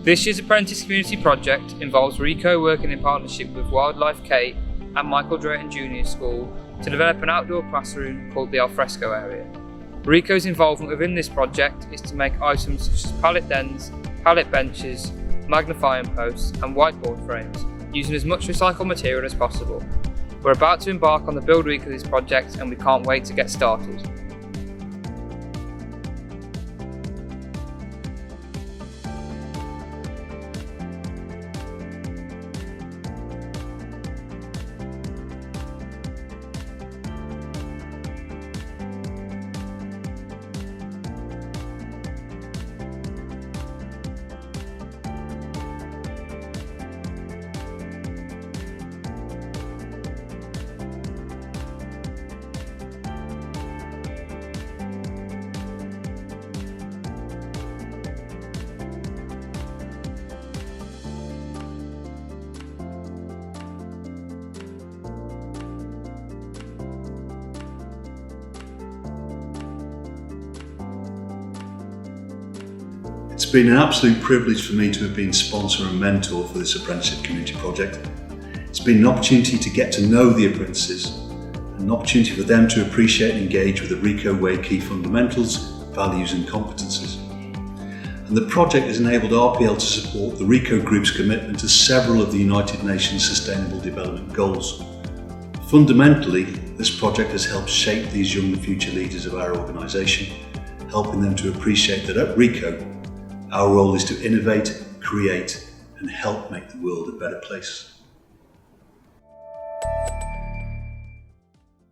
This year's Apprentice Community Project involves Ricoh working in partnership with Wildlife Kate and Michael Drayton Junior School to develop an outdoor classroom called the Alfresco area. Ricoh's involvement within this project is to make items such as pallet dens, pallet benches, magnifying posts and whiteboard frames, using as much recycled material as possible. We're about to embark on the build week of this project and we can't wait to get started. It's been an absolute privilege for me to have been sponsor and mentor for this Apprenticeship Community Project. It's been an opportunity to get to know the apprentices, and an opportunity for them to appreciate and engage with the Ricoh Way key fundamentals, values and competencies. And the project has enabled RPL to support the Ricoh Group's commitment to several of the United Nations Sustainable Development Goals. Fundamentally, this project has helped shape these young future leaders of our organisation, helping them to appreciate that at Ricoh, our role is to innovate, create, and help make the world a better place.